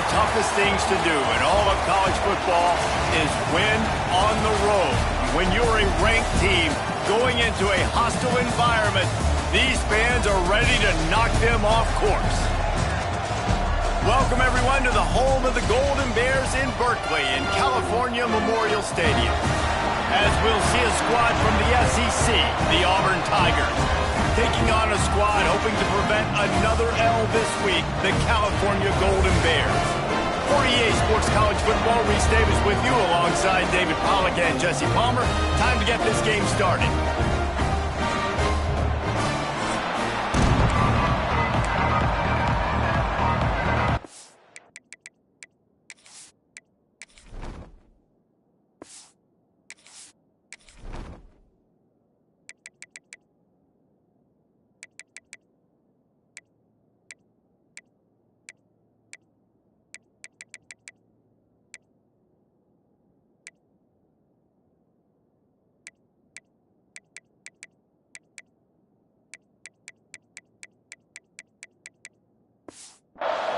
the toughest things to do in all of college football is win on the road. When you're a ranked team going into a hostile environment, these fans are ready to knock them off course. Welcome, everyone, to the home of the Golden Bears in Berkeley in California Memorial Stadium. As we'll see a squad from the SEC, the Auburn Tigers, taking on a squad hoping to prevent another L this week, the California Golden Bears. For EA Sports College Football, Reese Davis with you alongside David Pollack and Jesse Palmer. Time to get this game started.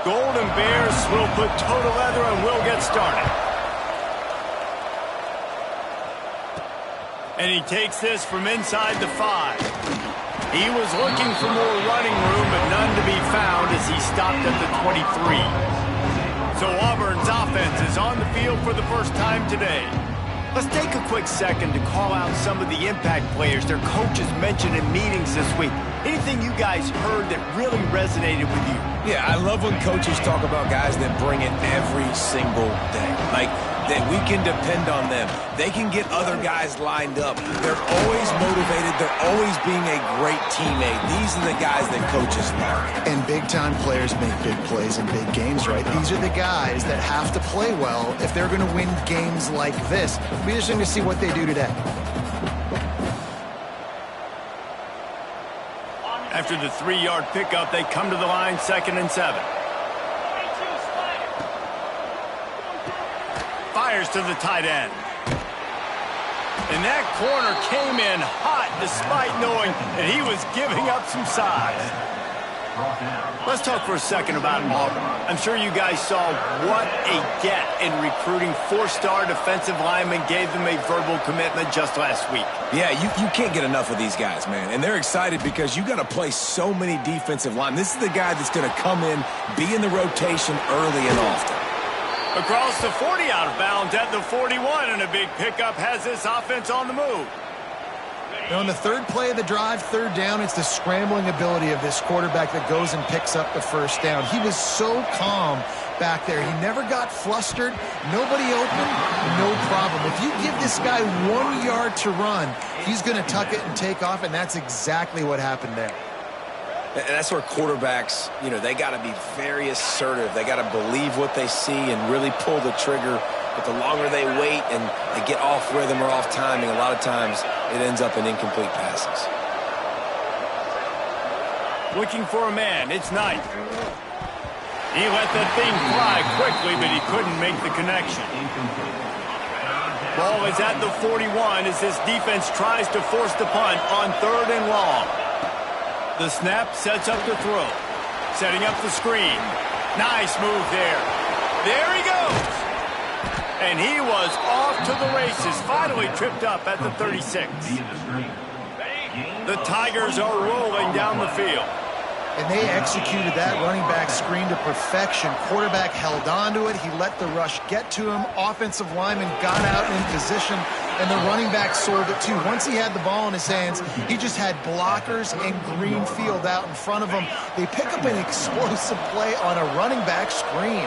Golden Bears will put toe to leather and we'll get started. And he takes this from inside the 5. He was looking for more running room, but none to be found as he stopped at the 23. So Auburn's offense is on the field for the first time today. Let's take a quick second to call out some of the impact players their coaches mentioned in meetings this week. Anything you guys heard that really resonated with you? Yeah, I love when coaches talk about guys that bring it every single day. Like, that we can depend on them. They can get other guys lined up. They're always motivated. They're always being a great teammate. These are the guys that coaches love. And big-time players make big plays in big games, right? These are the guys that have to play well if they're going to win games like this. We're just going to see what they do today. After the 3-yard pickup, they come to the line, 2nd and 7. Fires to the tight end. And that corner came in hot despite knowing that he was giving up some size. Let's talk for a second about Auburn. I'm sure you guys saw what a get in recruiting 4-star defensive linemen gave them a verbal commitment just last week. Yeah, you can't get enough of these guys, man. And they're excited because you got to play so many defensive linemen. This is the guy that's going to come in, be in the rotation early and often. Across the 40, out of bounds at the 41, and a big pickup has this offense on the move. Now, on the third play of the drive, 3rd down, it's the scrambling ability of this quarterback that goes and picks up the 1st down. He was so calm back there. He never got flustered. Nobody open, no problem. If you give this guy 1 yard to run, he's going to tuck it and take off, and that's exactly what happened there. And that's where quarterbacks, you know, they got to be very assertive. They got to believe what they see and really pull the trigger. But the longer they wait and they get off rhythm or off timing, a lot of times it ends up in incomplete passes. Looking for a man, it's Knight. He let that thing fly quickly, but he couldn't make the connection. Ball is at the 41 as this defense tries to force the punt on 3rd and long. The snap sets up the throw. Setting up the screen. Nice move there. There he goes. And he was off to the races. Finally tripped up at the 36. The Tigers are rolling down the field. And they executed that running back screen to perfection. Quarterback held on to it. He let the rush get to him. Offensive lineman got out in position, and the running back sold it too. Once he had the ball in his hands, he just had blockers and green field out in front of him. They pick up an explosive play on a running back screen.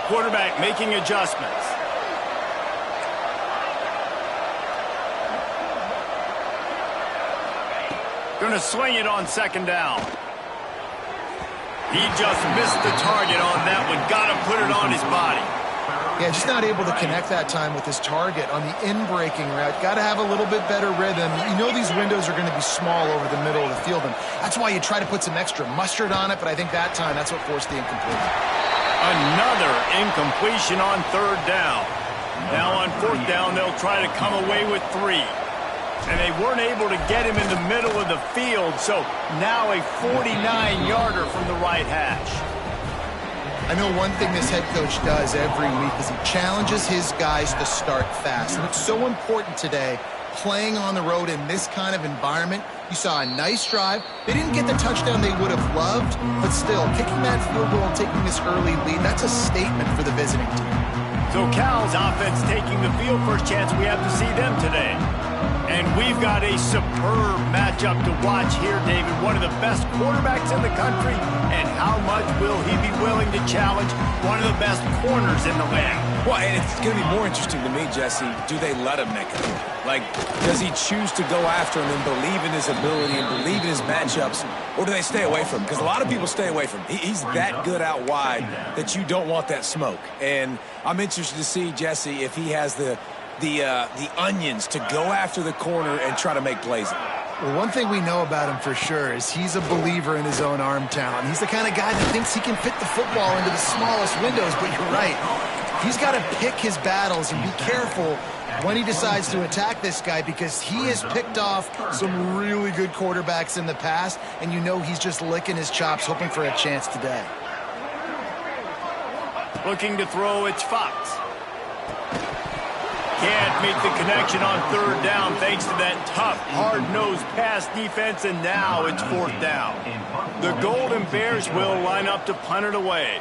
Quarterback making adjustments. Gonna swing it on 2nd down. He just missed the target on that one. Got to put it on his body. Yeah, just not able to connect that time with his target on the in-breaking route. Got to have a little bit better rhythm. You know these windows are going to be small over the middle of the field, and that's why you try to put some extra mustard on it, but I think that time that's what forced the incompletion. Another incompletion on 3rd down. Now on 4th down, they'll try to come away with 3. And they weren't able to get him in the middle of the field, so now a 49-yarder from the right hash. I know one thing this head coach does every week is he challenges his guys to start fast. And it's so important today, playing on the road in this kind of environment. You saw a nice drive. They didn't get the touchdown they would have loved, but still, kicking that field goal and taking this early lead, that's a statement for the visiting team. So Cal's offense taking the field. First chance we have to see them today. And we've got a superb matchup to watch here, David. One of the best quarterbacks in the country. And how much will he be willing to challenge one of the best corners in the land? Well, and it's going to be more interesting to me, Jesse, do they let him make it? Like, does he choose to go after him and believe in his ability and believe in his matchups, or do they stay away from him? Because a lot of people stay away from him. He's that good out wide that you don't want that smoke. And I'm interested to see, Jesse, if he has the onions to go after the corner and try to make plays. Well, one thing we know about him for sure is he's a believer in his own arm talent. He's the kind of guy that thinks he can fit the football into the smallest windows, but you're right. He's got to pick his battles and be careful when he decides to attack this guy, because he has picked off some really good quarterbacks in the past, and you know he's just licking his chops hoping for a chance today. Looking to throw, it's Fox. Can't make the connection on third down thanks to that tough, hard-nosed pass defense, and now it's fourth down. The Golden Bears will line up to punt it away.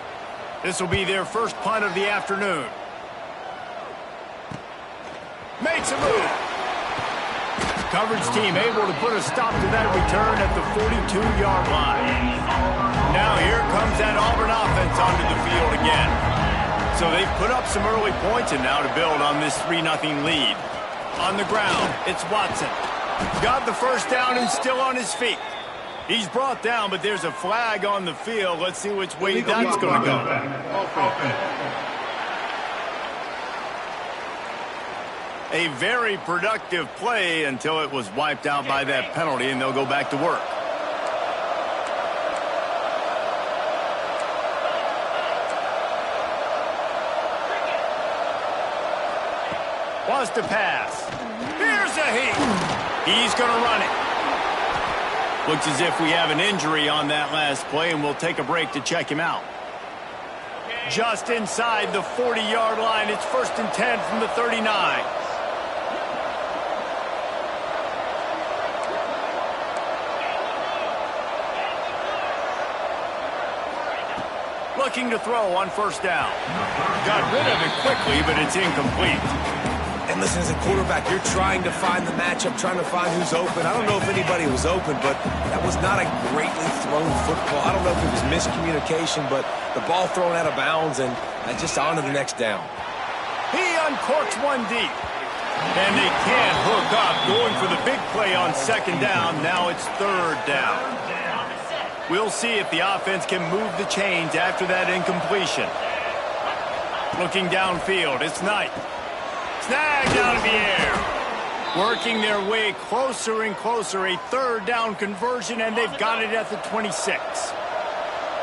This will be their first punt of the afternoon. Makes a move. Coverage team able to put a stop to that return at the 42-yard line. Now here comes that Auburn offense onto the field again. So they've put up some early points, and now to build on this 3-0 lead. On the ground, it's Watson. Got the first down and still on his feet. He's brought down, but there's a flag on the field. Let's see which way that's going to go. A very productive play until it was wiped out by that penalty, and they'll go back to work. Wants to pass. Here's a heat. He's going to run it. Looks as if we have an injury on that last play, and we'll take a break to check him out. Just inside the 40-yard line. It's 1st and 10 from the 39. Looking to throw on first down. Got rid of it quickly, but it's incomplete. And listen, as a quarterback, you're trying to find the matchup, trying to find who's open. I don't know if anybody was open, but that was not a greatly thrown football. I don't know if it was miscommunication, but the ball thrown out of bounds and just on to the next down. He uncorks one deep. And they can't hook up, going for the big play on second down. Now it's third down. We'll see if the offense can move the chains after that incompletion. Looking downfield, it's Knight. Snagged out of the air. Working their way closer and closer. A third down conversion, and they've got it at the 26.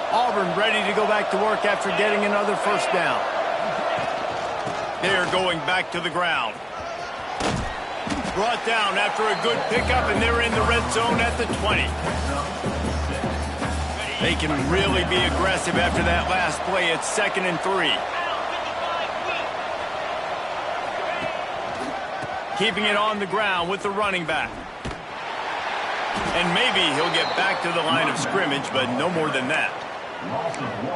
Auburn ready to go back to work after getting another first down. They're going back to the ground. Brought down after a good pickup, and they're in the red zone at the 20. They can really be aggressive after that last play. It's 2nd and 3. Keeping it on the ground with the running back. And maybe he'll get back to the line of scrimmage, but no more than that.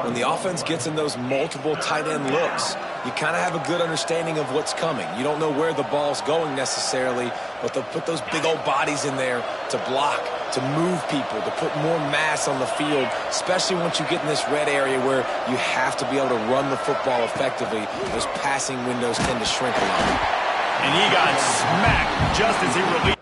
When the offense gets in those multiple tight end looks, you kind of have a good understanding of what's coming. You don't know where the ball's going necessarily, but they'll put those big old bodies in there to block, to move people, to put more mass on the field, especially once you get in this red area where you have to be able to run the football effectively. Those passing windows tend to shrink a lot. And he got smacked just as he released.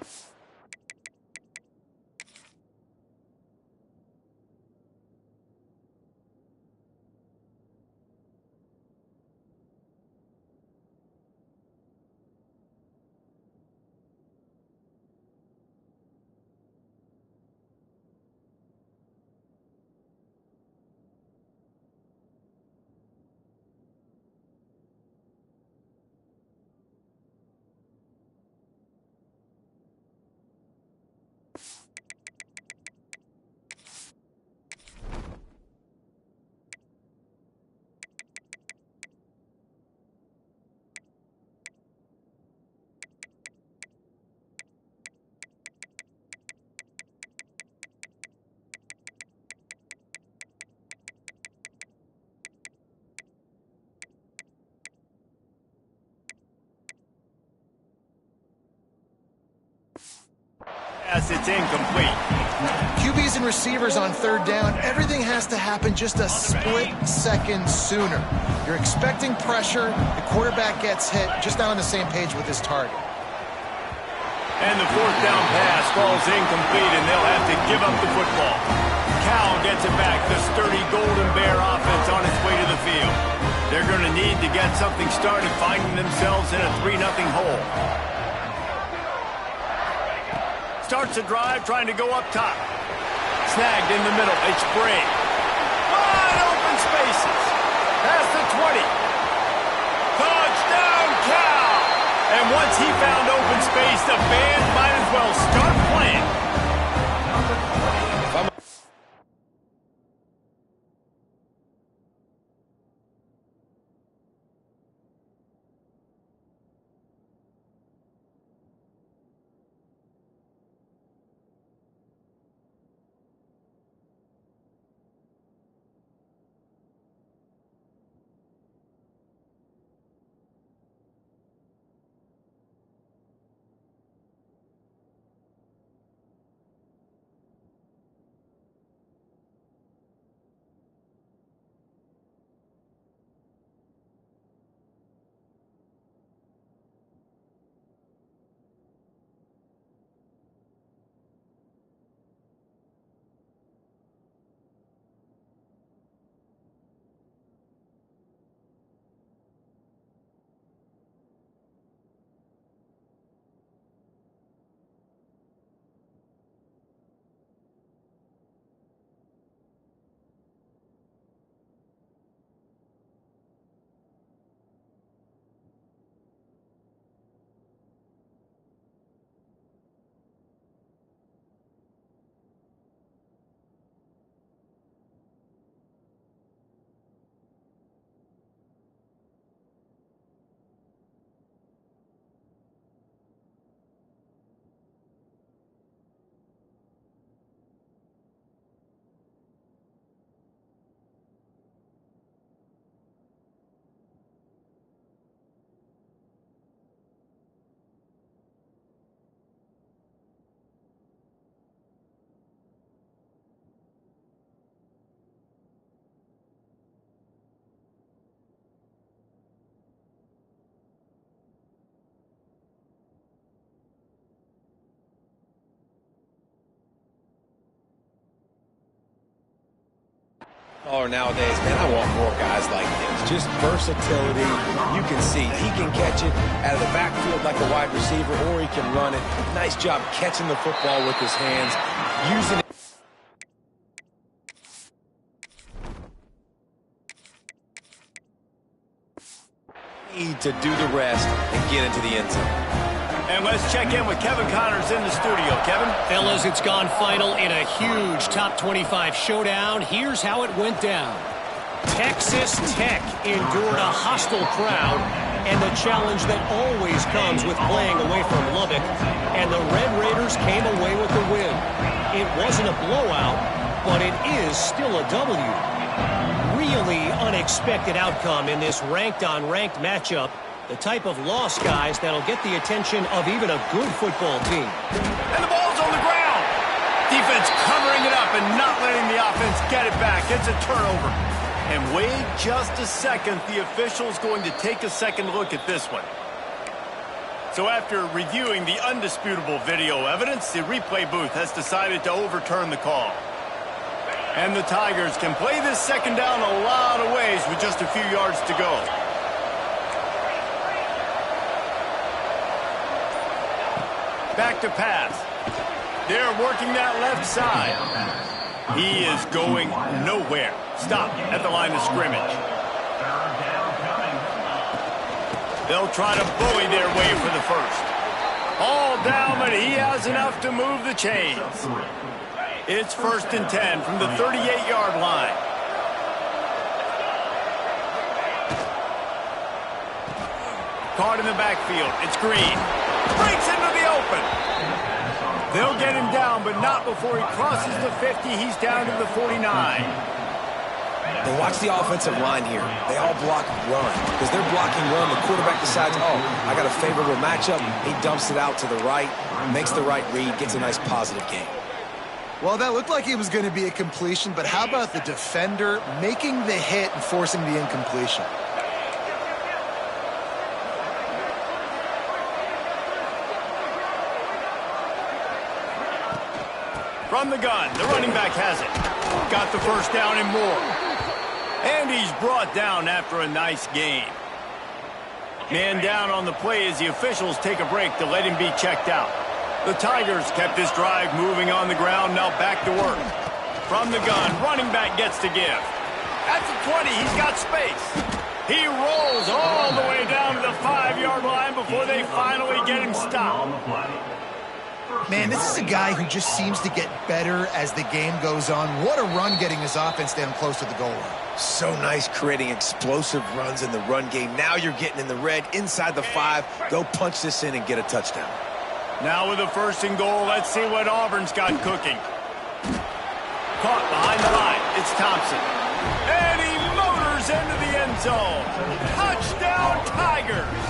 pass. It's incomplete. QBs and receivers on third down, everything has to happen just a split second sooner. You're expecting pressure, the quarterback gets hit, just not on the same page with his target. And the fourth down pass falls incomplete, and they'll have to give up the football. Cal gets it back. The sturdy Golden Bear offense on its way to the field. They're going to need to get something started, finding themselves in a 3-0 hole. Starts the drive, trying to go up top. Snagged in the middle. It's Bray. Wide open spaces. Past the 20. Touchdown, Cal! And once he found open space, the band might as well start playing. Oh, nowadays, man, I want more guys like this. Just versatility. You can see he can catch it out of the backfield like a wide receiver, or he can run it. Nice job catching the football with his hands, using it. Need to do the rest and get into the end zone. And let's check in with Kevin Connors in the studio. Kevin? Fellas, it's gone final in a huge top 25 showdown. Here's how it went down. Texas Tech endured a hostile crowd and the challenge that always comes with playing away from Lubbock. And the Red Raiders came away with the win. It wasn't a blowout, but it is still a W. Really unexpected outcome in this ranked-on-ranked matchup. The type of loss, guys, that'll get the attention of even a good football team. And the ball's on the ground. Defense covering it up and not letting the offense get it back. It's a turnover. And wait just a second. The official's going to take a second look at this one. So after reviewing the undisputable video evidence, the replay booth has decided to overturn the call. And the Tigers can play this second down a lot of ways with just a few yards to go. Back to pass. They're working that left side. He is going nowhere. Stop at the line of scrimmage. They'll try to bully their way for the first. All down, but he has enough to move the chains. It's 1st and 10 from the 38-yard line. Caught in the backfield. It's Green. Breaks into the open. They'll get him down, but not before he crosses the 50. He's down to the 49. And watch the offensive line here. They all block run. Because they're blocking run, the quarterback decides, oh, I got a favorable matchup. He dumps it out to the right, makes the right read, gets a nice positive gain. Well, that looked like it was going to be a completion, but how about the defender making the hit and forcing the incompletion? From the gun, the running back has it. Got the first down and more. And he's brought down after a nice gain. Man down on the play as the officials take a break to let him be checked out. The Tigers kept this drive moving on the ground, now back to work. From the gun, running back gets to give. At the 20, he's got space. He rolls all the way down to the 5-yard line before they finally get him stopped. Man, this is a guy who just seems to get better as the game goes on. What a run getting his offense down close to the goal line. So nice creating explosive runs in the run game. Now you're getting in the red, inside the 5. Go punch this in and get a touchdown. Now with a 1st and goal, let's see what Auburn's got cooking. Caught behind the line, it's Thompson. And he motors into the end zone. Touchdown, Tigers!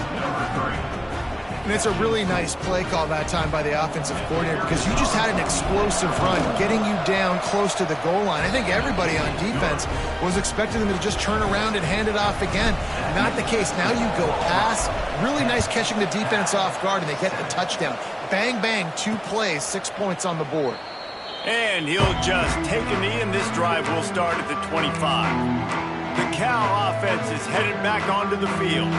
And it's a really nice play call that time by the offensive coordinator because you just had an explosive run getting you down close to the goal line. I think everybody on defense was expecting them to just turn around and hand it off again. Not the case. Now you go pass. Really nice catching the defense off guard, and they get the touchdown. Bang, bang, 2 plays, 6 points on the board. And he'll just take a knee, and this drive will start at the 25. The Cal offense is headed back onto the field.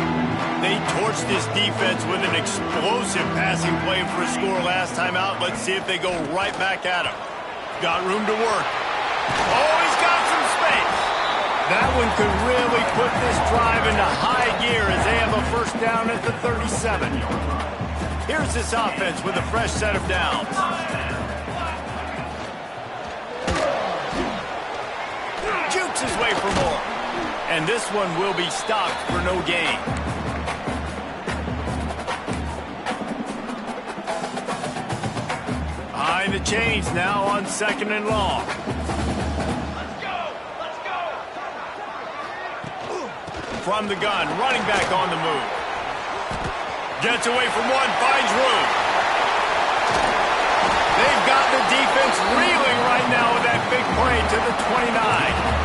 They torched this defense with an explosive passing play for a score last time out. Let's see if they go right back at him. Got room to work. Oh, he's got some space. That one could really put this drive into high gear as they have a 1st down at the 37. Here's this offense with a fresh set of downs. Jukes his way for more. And this one will be stopped for no gain. Behind the chains now on 2nd and long. Let's go! Let's go! From the gun, running back on the move. Gets away from one, finds room. They've got the defense reeling right now with that big play to the 29.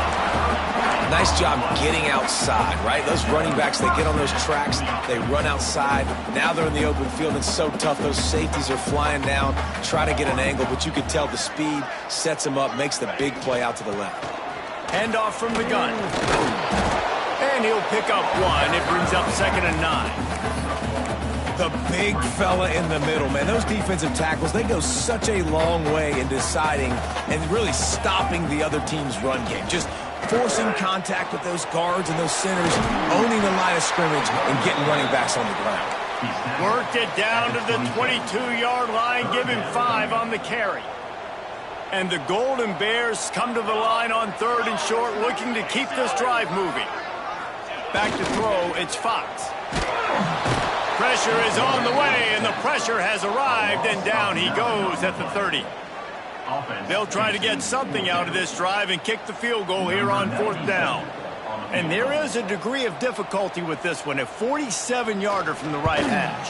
Nice job getting outside, right? Those running backs, they get on those tracks, they run outside. Now they're in the open field. It's so tough. Those safeties are flying down, try to get an angle, but you can tell the speed sets him up, makes the big play out to the left. Handoff from the gun. And he'll pick up 1. It brings up 2nd and 9. The big fella in the middle, man. Those defensive tackles, they go such a long way in deciding and really stopping the other team's run game. Just forcing contact with those guards and those centers, owning the line of scrimmage, and getting running backs on the ground. Worked it down to the 22-yard line, give him 5 on the carry. And the Golden Bears come to the line on 3rd and short, looking to keep this drive moving. Back to throw, it's Fox. Pressure is on the way, and the pressure has arrived, and down he goes at the 30. They'll try to get something out of this drive and kick the field goal here on 4th down. And there is a degree of difficulty with this one, a 47-yarder from the right hash.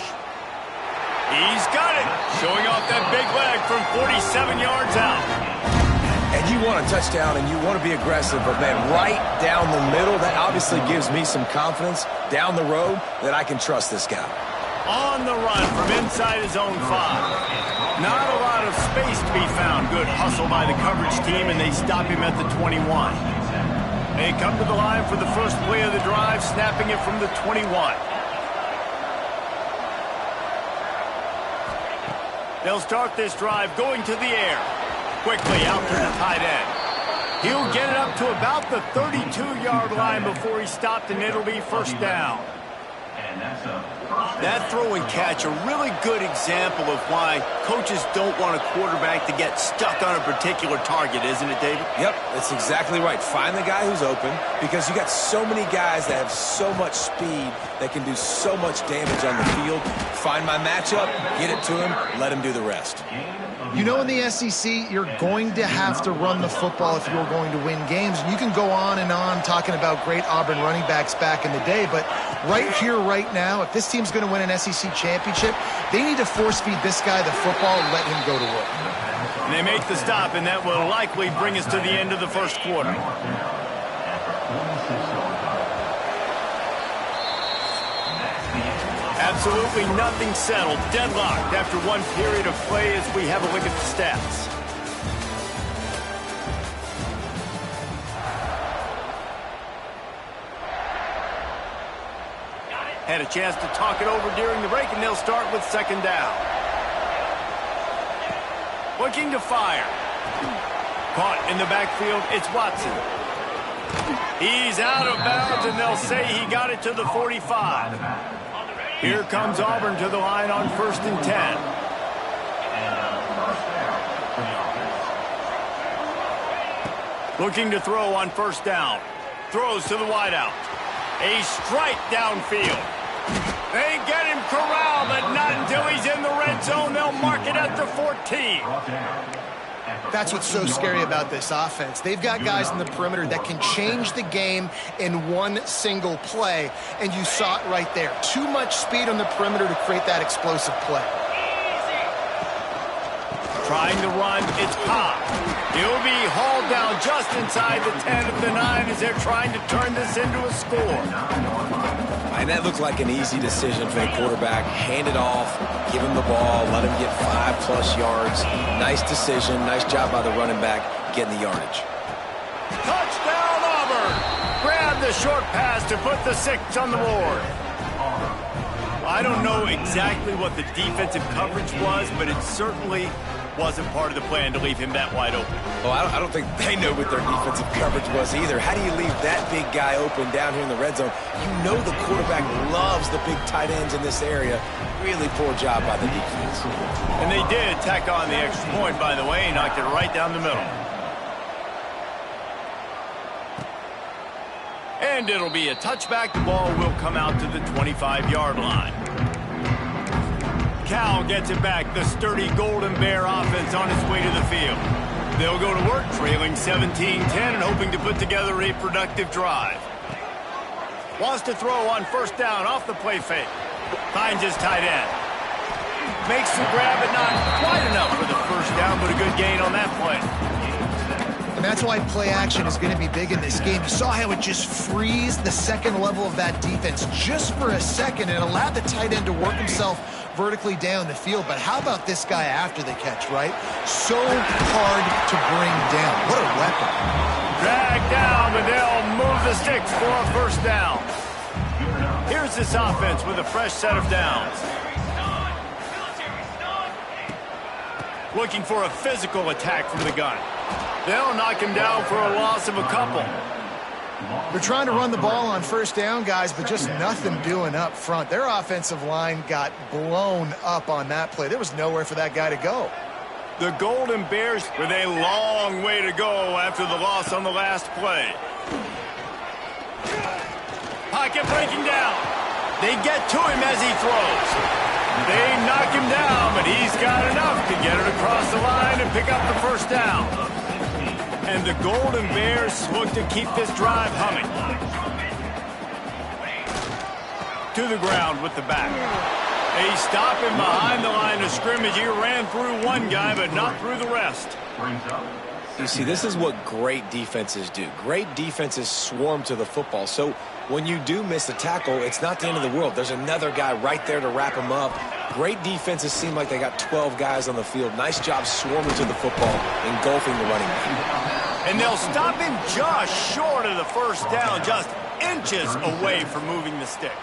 He's got it, showing off that big leg from 47 yards out. And you want a touchdown and you want to be aggressive, but man, right down the middle, that obviously gives me some confidence down the road that I can trust this guy. On the run from inside his own 5. Not a lot of space to be found. Good hustle by the coverage team, and they stop him at the 21. They come to the line for the first play of the drive, snapping it from the 21. They'll start this drive going to the air. Quickly out to the tight end. He'll get it up to about the 32-yard line before he's stopped, and it'll be 1st down. That throw and catch, a really good example of why coaches don't want a quarterback to get stuck on a particular target, isn't it, David? Yep, that's exactly right. Find the guy who's open, because you got so many guys that have so much speed that can do so much damage on the field. Find my matchup, get it to him, let him do the rest. You know, in the SEC, you're going to have to run the football if you're going to win games. And you can go on and on talking about great Auburn running backs back in the day, but right here, right now, if this team's going to win an SEC championship, they need to force-feed this guy the football and let him go to work. And they make the stop, and that will likely bring us to the end of the first quarter. Absolutely nothing settled. Deadlocked after one period of play as we have a look at the stats. Had a chance to talk it over during the break, and they'll start with second down. Looking to fire. Caught in the backfield, it's Watson. He's out of bounds, and they'll say he got it to the 45. Here comes Auburn to the line on 1st and 10. Looking to throw on first down. Throws to the wideout. A strike downfield. They get him corralled, but not until he's in the red zone. They'll mark it at the 14. That's what's so scary about this offense. They've got guys in the perimeter that can change the game in one single play, and you saw it right there. Too much speed on the perimeter to create that explosive play. Trying to run, it's Pop. He'll be hauled down just inside the 10 of the 9 as they're trying to turn this into a score. And that looked like an easy decision for the quarterback. Hand it off, give him the ball, let him get 5+ yards. Nice decision, nice job by the running back getting the yardage. Touchdown, Auburn! Grab the short pass to put the 6 on the board. I don't know exactly what the defensive coverage was, but it certainly wasn't part of the plan to leave him that wide open. Well, I don't think they know what their defensive coverage was either. How do you leave that big guy open down here in the red zone? You know the quarterback loves the big tight ends in this area. Really poor job by the defense. And they did tack on the extra point, by the way, knocked it right down the middle. And it'll be a touchback. The ball will come out to the 25-yard line. Cal gets it back. The sturdy Golden Bear offense on its way to the field. They'll go to work, trailing 17-10 and hoping to put together a productive drive. Wants to throw on first down off the play fake. Finds his tight end. Makes the grab, but not quite enough for the first down, but a good gain on that play. And that's why play action is going to be big in this game. You saw how it just frees the second level of that defense just for a second and allowed the tight end to work himself vertically down the field. But how about this guy after the catch, right? So hard to bring down. What a weapon. Dragged down, but they'll move the sticks for a first down. Here's this offense with a fresh set of downs. Looking for a physical attack from the gun. They'll knock him down for a loss of a couple. They're trying to run the ball on first down, guys, but just nothing doing up front. Their offensive line got blown up on that play. There was nowhere for that guy to go. The Golden Bears with a long way to go after the loss on the last play. Pocket breaking down. They get to him as he throws. They knock him down, but he's got enough to get it across the line and pick up the first down. And the Golden Bears look to keep this drive humming. To the ground with the back. They stop him behind the line of scrimmage. He ran through one guy, but not through the rest. You see, this is what great defenses do. Great defenses swarm to the football. So when you do miss a tackle, it's not the end of the world. There's another guy right there to wrap him up. Great defenses seem like they got 12 guys on the field. Nice job swarming to the football, engulfing the running back. And they'll stop him just short of the first down, just inches away from moving the sticks.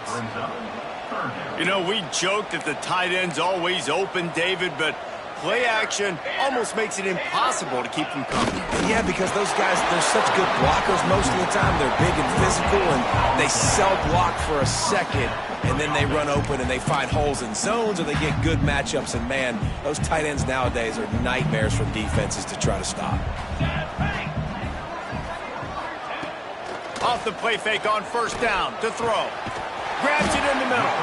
You know, we joke that the tight end's always open, David, but play action almost makes it impossible to keep them coming. Yeah, because those guys, they're such good blockers most of the time. They're big and physical, and they sell block for a second, and then they run open and they find holes in zones, or they get good matchups. And, man, those tight ends nowadays are nightmares for defenses to try to stop. Off the play fake on first down to throw. Grabs it in the middle.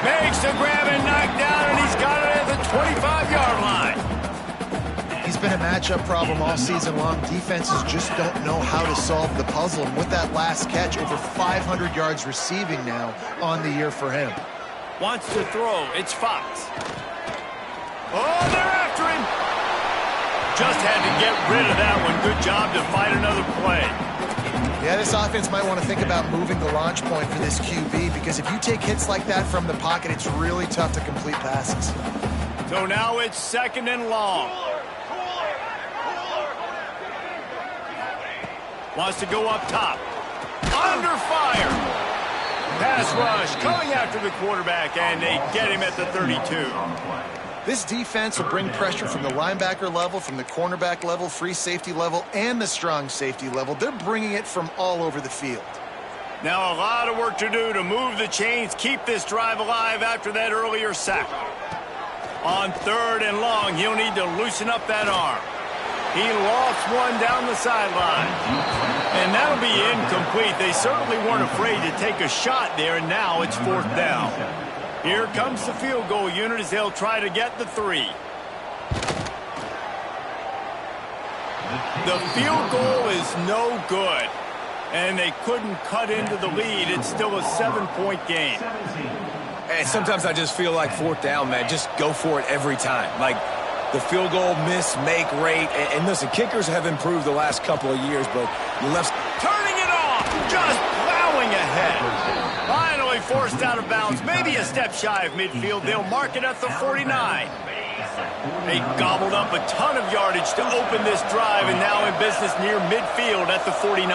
Makes the grab and knocked down, and he's got it at the 25-yard line. He's been a matchup problem all season long. Defenses just don't know how to solve the puzzle. And with that last catch, over 500 yards receiving now on the year for him. Wants to throw. It's Fox. Oh, they're after him. Just had to get rid of that one. Good job to fight another play. Yeah, this offense might want to think about moving the launch point for this QB, because if you take hits like that from the pocket, it's really tough to complete passes. So now it's 2nd and long. Wants to go up top. Under fire. Pass rush coming after the quarterback, and they get him at the 32. This defense will bring pressure from the linebacker level, from the cornerback level, free safety level, and the strong safety level. They're bringing it from all over the field. Now a lot of work to do to move the chains, keep this drive alive after that earlier sack. On 3rd and long, he'll need to loosen up that arm. He lost one down the sideline. And that'll be incomplete. They certainly weren't afraid to take a shot there, and now it's 4th down. Here comes the field goal unit as they'll try to get the 3. The field goal is no good, and they couldn't cut into the lead. It's still a 7-point game. And sometimes I just feel like 4th down, man, just go for it every time. Like the field goal miss-make rate. And listen, kickers have improved the last couple of years, but you left... Turning it off, just plowing ahead. Finally forced out of bounds, maybe a step shy of midfield. They'll mark it at the 49. They gobbled up a ton of yardage to open this drive, and now in business near midfield at the 49.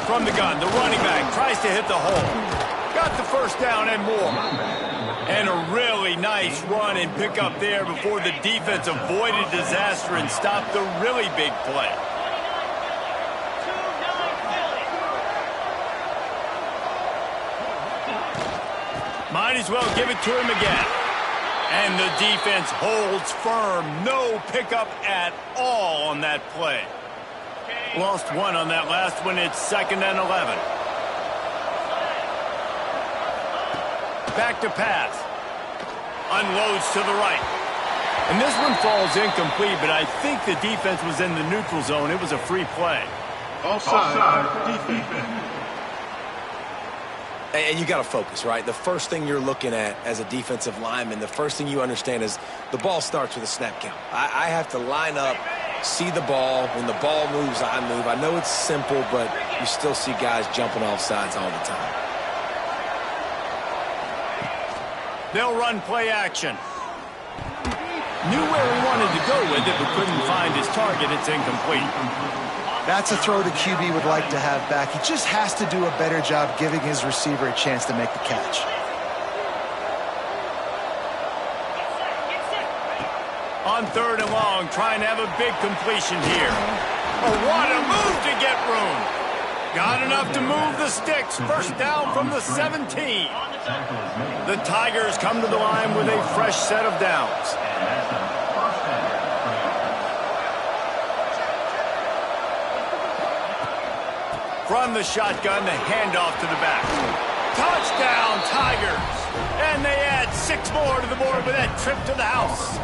From the gun, the running back tries to hit the hole. Got the first down and more. And a really nice run and pick up there before the defense avoided disaster and stopped the really big play. Might as well give it to him again. And the defense holds firm. No pickup at all on that play. Lost one on that last one. It's 2nd and 11. Back to pass. Unloads to the right. And this one falls incomplete, but I think the defense was in the neutral zone. It was a free play. Offside defense. And you got to focus, right? The first thing you're looking at as a defensive lineman, the first thing you understand is the ball starts with a snap count. I have to line up, see the ball. When the ball moves, I move. I know it's simple, but you still see guys jumping off sides all the time. They'll run play action. Knew where he wanted to go with it, but couldn't find his target. It's incomplete. That's a throw the QB would like to have back. He just has to do a better job giving his receiver a chance to make the catch. On 3rd and long, trying to have a big completion here. Oh, what a move to get room. Got enough to move the sticks. First down from the 17. The Tigers come to the line with a fresh set of downs. From the shotgun, the handoff to the back. Touchdown, Tigers. And they add 6 more to the board with that trip to the house.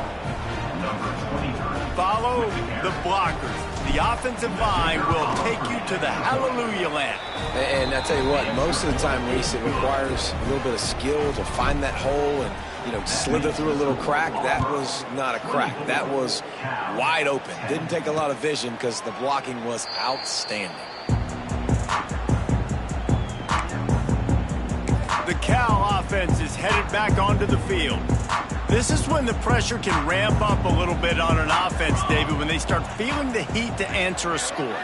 Follow the blockers. The offensive line will take you to the hallelujah land. And I tell you what, most of the time, Reese, it requires a little bit of skill to find that hole and, slither through a little crack. That was not a crack. That was wide open. Didn't take a lot of vision because the blocking was outstanding. The Cal offense is headed back onto the field. This is when the pressure can ramp up a little bit on an offense, David, when they start feeling the heat to answer a score.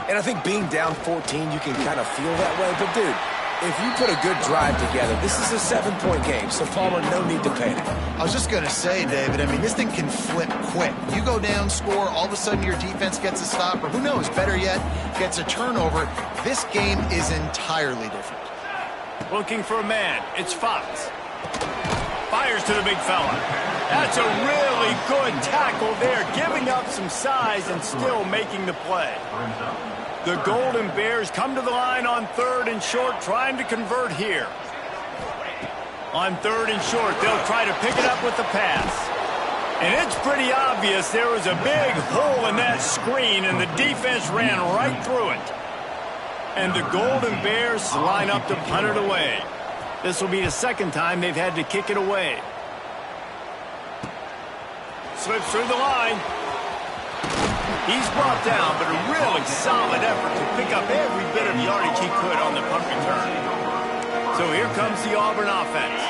And I think being down 14, you can kind of feel that way. But, dude, if you put a good drive together, this is a 7-point game, so Palmer, no need to panic. I was just going to say, David, I mean, this thing can flip quick. You go down, score, all of a sudden your defense gets a stop, or who knows, better yet, gets a turnover. This game is entirely different. Looking for a man. It's Fox. Fires to the big fella. That's a really good tackle there, giving up some size and still making the play. The Golden Bears come to the line on 3rd and short, trying to convert here. On 3rd and short, they'll try to pick it up with the pass. And it's pretty obvious there was a big hole in that screen, and the defense ran right through it. And the Golden Bears line up to punt it away. This will be the second time they've had to kick it away. Slips through the line. He's brought down, but a really solid effort to pick up every bit of yardage he could on the punt return. So here comes the Auburn offense.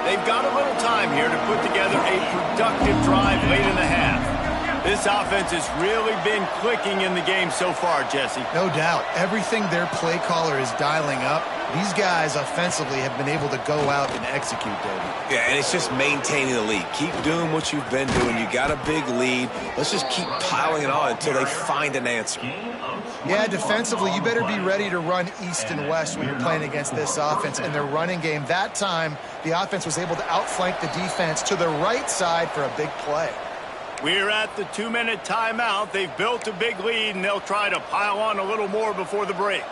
They've got a little time here to put together a productive drive late in the half. This offense has really been clicking in the game so far, Jesse. No doubt. Everything their play caller is dialing up, these guys offensively have been able to go out and execute, David. Yeah, and it's just maintaining the lead. Keep doing what you've been doing. You got a big lead. Let's just keep piling it on until they find an answer. Yeah, defensively, you better be ready to run east and west when you're playing against this offense. And their running game, that time, the offense was able to outflank the defense to the right side for a big play. We're at the 2-minute timeout. They've built a big lead, and they'll try to pile on a little more before the break.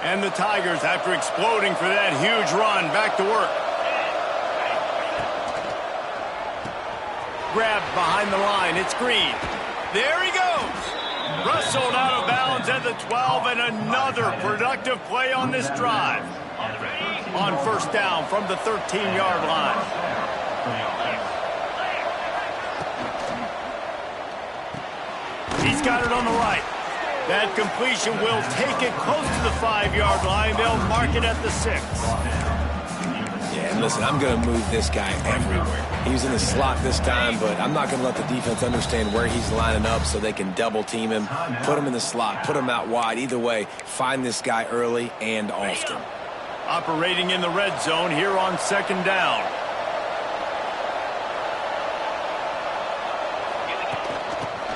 And the Tigers, after exploding for that huge run, back to work. Grabbed behind the line. It's Green. There he goes. Rustled out of bounds at the 12, and another productive play on this drive. On 1st down from the 13-yard line. He's got it on the right. That completion will take it close to the 5-yard line. They'll mark it at the 6. Yeah, and listen, I'm going to move this guy everywhere. He was in the slot this time, but I'm not going to let the defense understand where he's lining up so they can double-team him, put him in the slot, put him out wide. Either way, find this guy early and often. Operating in the red zone here on 2nd down.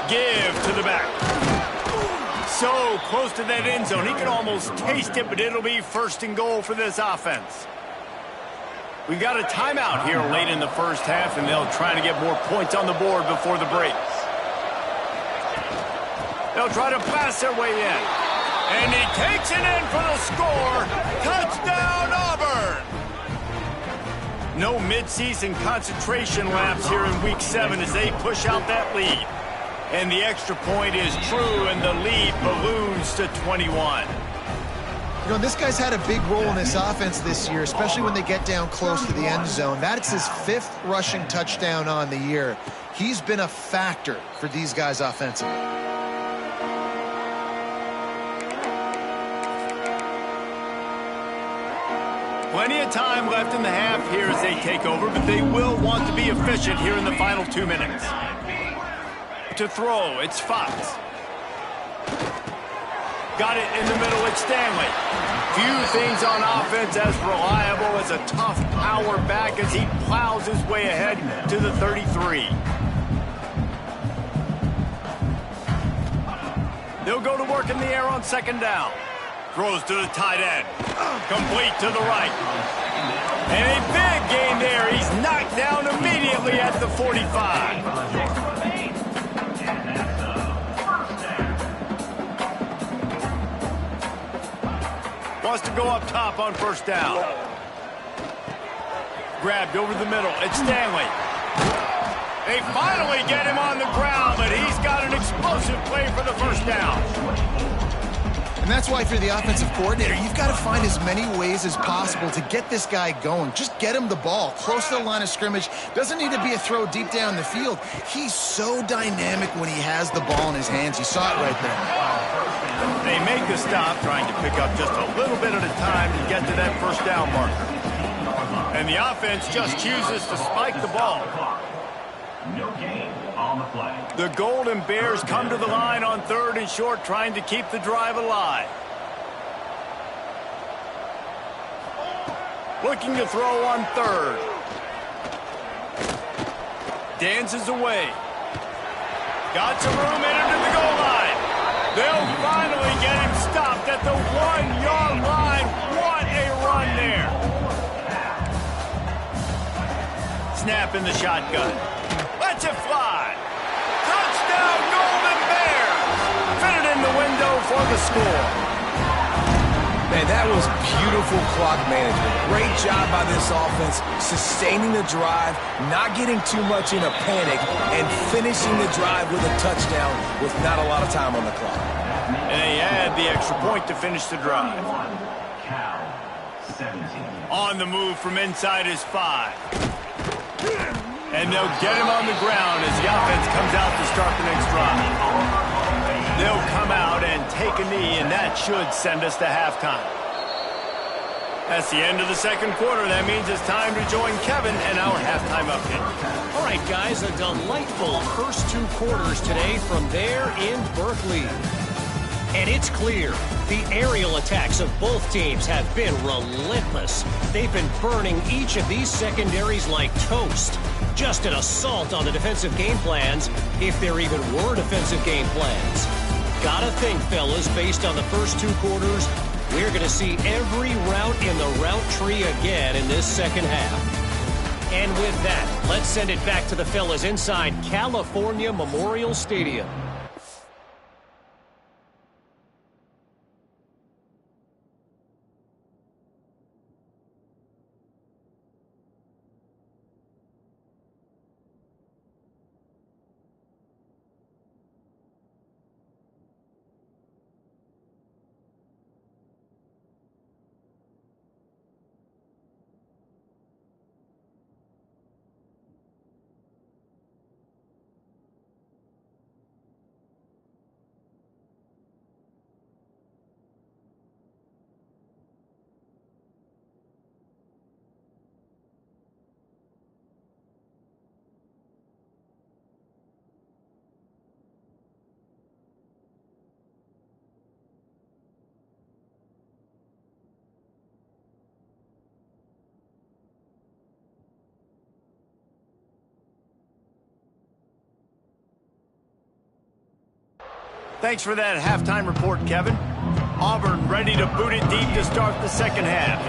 Give to the back. So close to that end zone. He can almost taste it, but it'll be 1st and goal for this offense. We've got a timeout here late in the first half, and they'll try to get more points on the board before the break. They'll try to pass their way in. And he takes it in for the score. Touchdown, Auburn! No midseason concentration laps here in Week 7 as they push out that lead. And the extra point is true, and the lead balloons to 21. You know, this guy's had a big role in this offense this year, especially when they get down close to the end zone. That's his 5th rushing touchdown on the year. He's been a factor for these guys offensively. Plenty of time left in the half here as they take over, but they will want to be efficient here in the final 2 minutes. To throw, it's Fox. Got it in the middle, it's Stanley. Few things on offense as reliable as a tough power back as he plows his way ahead to the 33. They'll go to work in the air on 2nd down. Throws to the tight end. Complete to the right. And a big gain there. He's knocked down immediately at the 45. Wants to go up top on 1st down. Grabbed over the middle. It's Stanley. They finally get him on the ground, but he's got an explosive play for the 1st down. And that's why for the offensive coordinator, you've got to find as many ways as possible to get this guy going. Just get him the ball close to the line of scrimmage. Doesn't need to be a throw deep down the field. He's so dynamic when he has the ball in his hands. You saw it right there. They make the stop, trying to pick up just a little bit at a time to get to that 1st down marker. And the offense just chooses to spike the ball. No gain on the play. The Golden Bears come to the line on 3rd and short, trying to keep the drive alive. Looking to throw on third. Dances away. Got some room in into the goal line. They'll finally get him stopped at the 1-yard line. What a run there. Snap in the shotgun. Lets it fly. Touchdown, Golden Bears. Fit it in the window for the score. Man, that was beautiful clock management. Great job by this offense, sustaining the drive, not getting too much in a panic, and finishing the drive with a touchdown with not a lot of time on the clock. And they add the extra point to finish the drive. On the move from inside his 5. And they'll get him on the ground as the offense comes out to start the next drive. They'll come out and take a knee, and that should send us to halftime. That's the end of the second quarter. That means it's time to join Kevin and our halftime update. All right, guys, a delightful first 2 quarters today from there in Berkeley. And it's clear the aerial attacks of both teams have been relentless. They've been burning each of these secondaries like toast. Just an assault on the defensive game plans, if there even were defensive game plans. Gotta think, fellas, based on the first 2 quarters, we're going to see every route in the route tree again in this second half. And with that, let's send it back to the fellas inside California Memorial Stadium. Thanks for that halftime report, Kevin. Auburn ready to boot it deep to start the second half.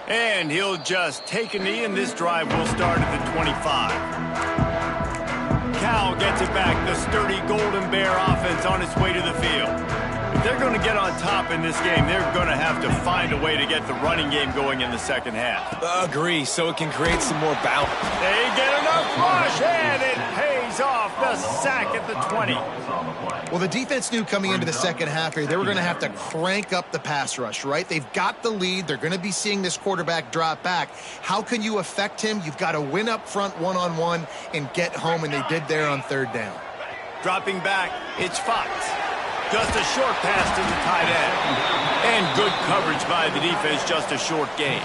And he'll just take a knee, and this drive will start at the 25. Cal gets it back. The sturdy Golden Bear offense on its way to the field. If they're going to get on top in this game, they're going to have to find a way to get the running game going in the second half. Agree, so it can create some more balance. They get enough rush, and it pays off. The sack at the 20. Well, the defense knew coming into the second half here, they were going to have to crank up the pass rush, right? They've got the lead. They're going to be seeing this quarterback drop back. How can you affect him? You've got to win up front one-on-one and get home, and they did there on third down. Dropping back, it's Fox. Just a short pass to the tight end. And good coverage by the defense, just a short gain.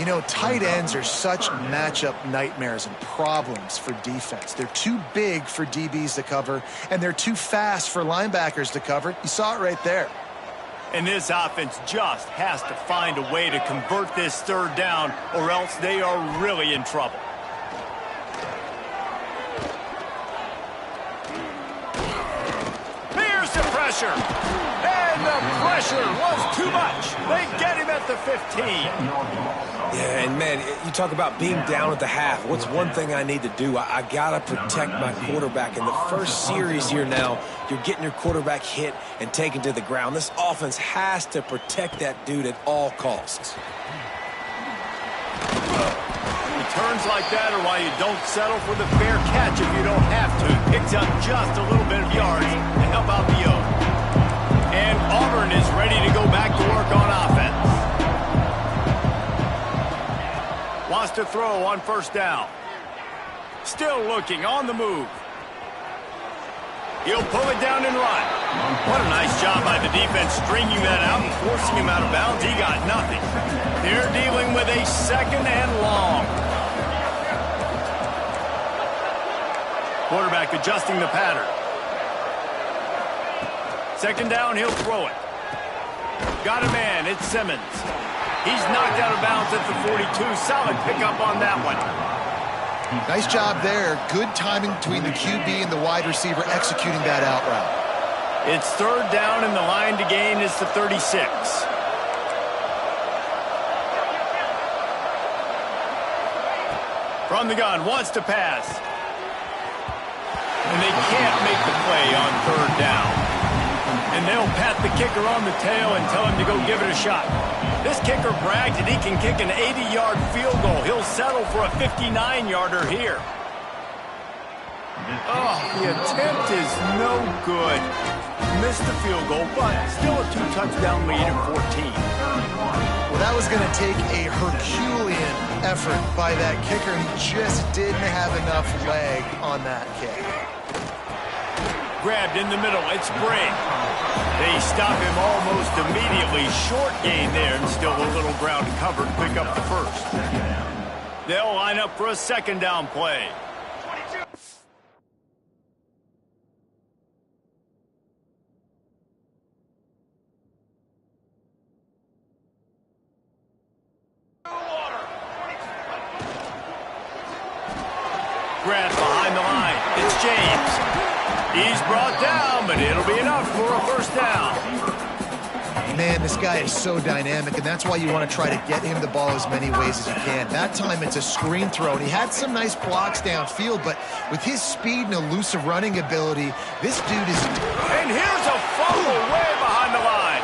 You know, tight ends are such matchup nightmares and problems for defense. They're too big for DBs to cover, and they're too fast for linebackers to cover. You saw it right there. And this offense just has to find a way to convert this third down, or else they are really in trouble. Pressure. And the pressure was too much. They get him at the 15. Yeah, and man, you talk about being down at the half. What's one thing I need to do? I got to protect my quarterback. In the first series here now, you're getting your quarterback hit and taken to the ground. This offense has to protect that dude at all costs. Returns like that are why you don't settle for the fair catch if you don't have to. Picks up just a little bit of yards to help out the O. And Auburn is ready to go back to work on offense. Wants to throw on first down. Still looking on the move. He'll pull it down and run. What a nice job by the defense stringing that out and forcing him out of bounds. He got nothing. They're dealing with a second and long. Quarterback adjusting the pattern. Second down, he'll throw it. Got a man, it's Simmons. He's knocked out of bounds at the 42. Solid pickup on that one. Nice job there. Good timing between the QB and the wide receiver executing that out route. It's third down, and the line to gain is the 36. From the gun, wants to pass. And they can't make the play on third down. And they'll pat the kicker on the tail and tell him to go give it a shot. This kicker bragged that he can kick an 80-yard field goal. He'll settle for a 59-yarder here. Oh, the attempt is no good. Missed the field goal, but still a 2-touchdown lead at 14. Well, that was going to take a Herculean effort by that kicker. He just didn't have enough leg on that kick. Grabbed in the middle, it's Bray. They stop him almost immediately. Short gain there, and still a little ground covered to pick up the first. They'll line up for a second down play. Grant behind the line. It's James. He's brought down, but it'll be enough for a first down. Man, this guy is so dynamic, and that's why you want to try to get him the ball as many ways as you can. That time, it's a screen throw, and he had some nice blocks downfield, but with his speed and elusive running ability, this dude is... And here's a fumble way behind the line.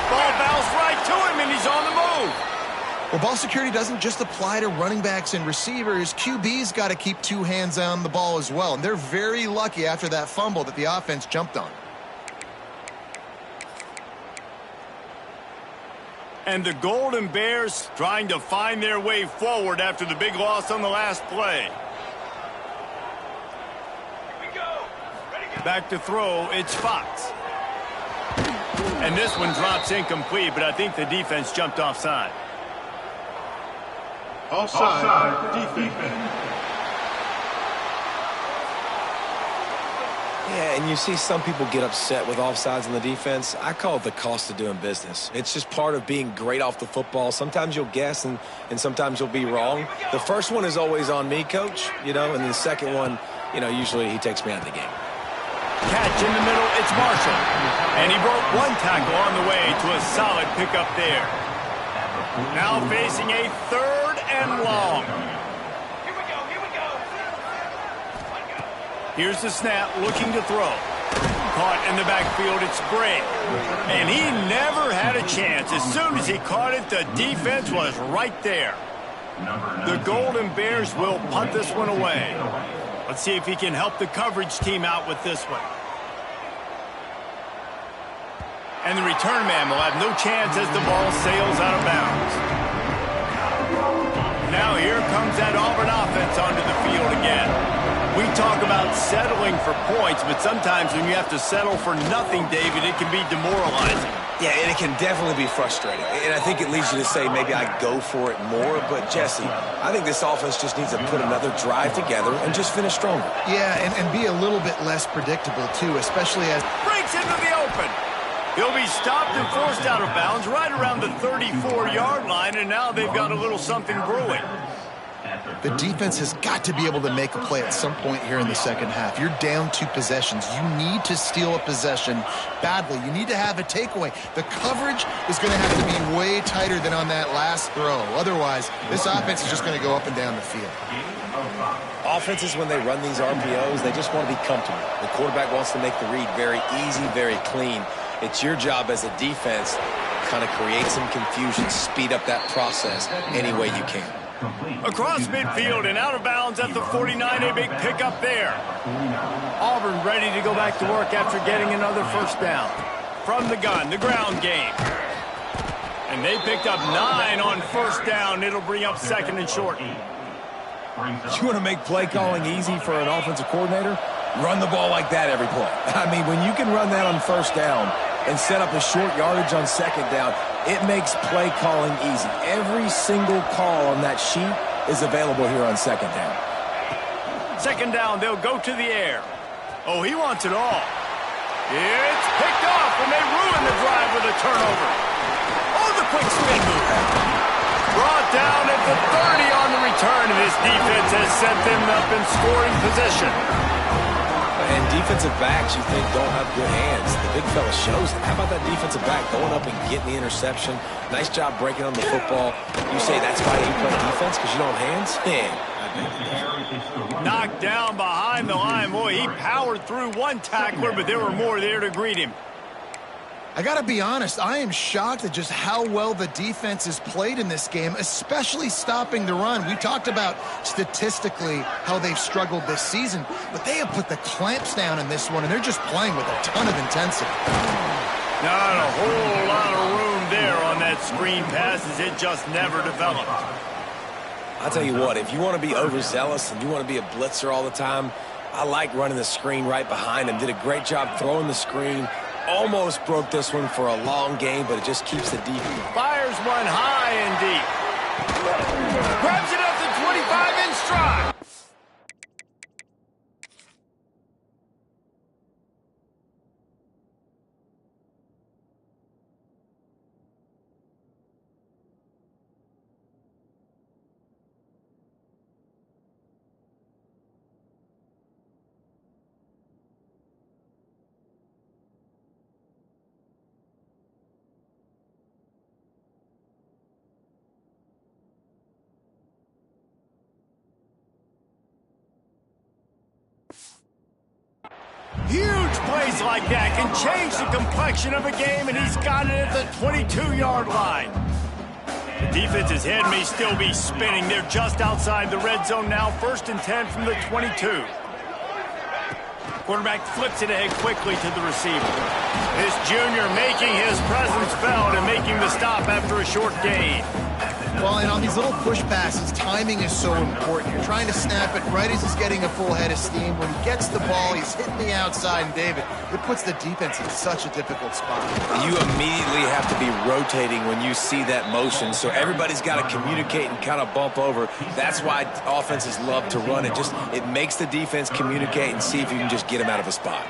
Ball bounced right to him, and he's on the move. Well, ball security doesn't just apply to running backs and receivers. QB's got to keep two hands on the ball as well, and they're very lucky after that fumble that the offense jumped on. And the Golden Bears trying to find their way forward after the big loss on the last play. Here we go. Ready, go. Back to throw, it's Fox. And this one drops incomplete, but I think the defense jumped offside. Offside, defense. Yeah, and you see some people get upset with offsides on the defense. I call it the cost of doing business. It's just part of being great off the football. Sometimes you'll guess and sometimes you'll be wrong. The first one is always on me, coach, and then the second one, usually he takes me out of the game. Catch in the middle, it's Marshall. And he broke one tackle on the way to a solid pickup there. Now facing a third and long. Here we go. Here's the snap, looking to throw. Caught in the backfield, it's Bray. And he never had a chance. As soon as he caught it, the defense was right there. The Golden Bears will punt this one away. Let's see if he can help the coverage team out with this one. And the return man will have no chance as the ball sails out of bounds. Now here comes that Auburn offense onto the field again. We talk about settling for points, but sometimes when you have to settle for nothing, David, it can be demoralizing. Yeah, and it can definitely be frustrating. And I think it leads you to say maybe I go for it more. But, Jesse, I think this offense just needs to put another drive together and just finish stronger. Yeah, and be a little bit less predictable, too, especially as... Breaks into the open. He'll be stopped and forced out of bounds right around the 34-yard line, and now they've got a little something brewing. The defense has got to be able to make a play at some point here in the second half. You're down 2 possessions. You need to steal a possession badly. You need to have a takeaway. The coverage is going to have to be way tighter than on that last throw. Otherwise, this offense is just going to go up and down the field. Offenses, when they run these RPOs, they just want to be comfortable. The quarterback wants to make the read very easy, very clean. It's your job as a defense to kind of create some confusion, speed up that process any way you can. Across midfield and out of bounds at the 49, a big pickup there. Auburn ready to go back to work after getting another first down. From the gun, the ground game. And they picked up 9 on first down. It'll bring up second and short. You want to make play calling easy for an offensive coordinator? Run the ball like that every play. I mean, when you can run that on first down and set up a short yardage on second down, it makes play calling easy. Every single call on that sheet is available here on second down. Second down, they'll go to the air. Oh, he wants it all. It's picked off, and they ruin the drive with a turnover. Oh, the quick spin move. Brought down at the 30 on the return, and this defense has set them up in scoring position. And defensive backs, you think, don't have good hands. The big fella shows it. How about that defensive back going up and getting the interception? Nice job breaking on the football. You say that's why you play defense, because you don't have hands? Man. Knocked down behind the line. Boy, he powered through one tackler, but there were more there to greet him. I got to be honest, I am shocked at just how well the defense has played in this game, especially stopping the run. We talked about statistically how they've struggled this season, but they have put the clamps down in this one, and they're just playing with a ton of intensity. Not a whole lot of room there on that screen pass as it just never developed. I'll tell you what, if you want to be overzealous and you want to be a blitzer all the time, I like running the screen right behind him. Did a great job throwing the screen. Almost broke this one for a long game, but it just keeps the deep. Fires one high and deep. Grabs it up to 25 in stride. Huge plays like that can change the complexion of a game, and he's got it at the 22-yard line. The defense's head may still be spinning. They're just outside the red zone now, 1st and 10 from the 22. Quarterback flips it ahead quickly to the receiver. This junior making his presence felt and making the stop after a short gain. Well, and on these little push passes, timing is so important. You're trying to snap it right as he's getting a full head of steam. When he gets the ball, he's hitting the outside, and David, it puts the defense in such a difficult spot. You immediately have to be rotating when you see that motion, so everybody's got to communicate and kind of bump over. That's why offenses love to run it. It makes the defense communicate and see if you can just get him out of a spot.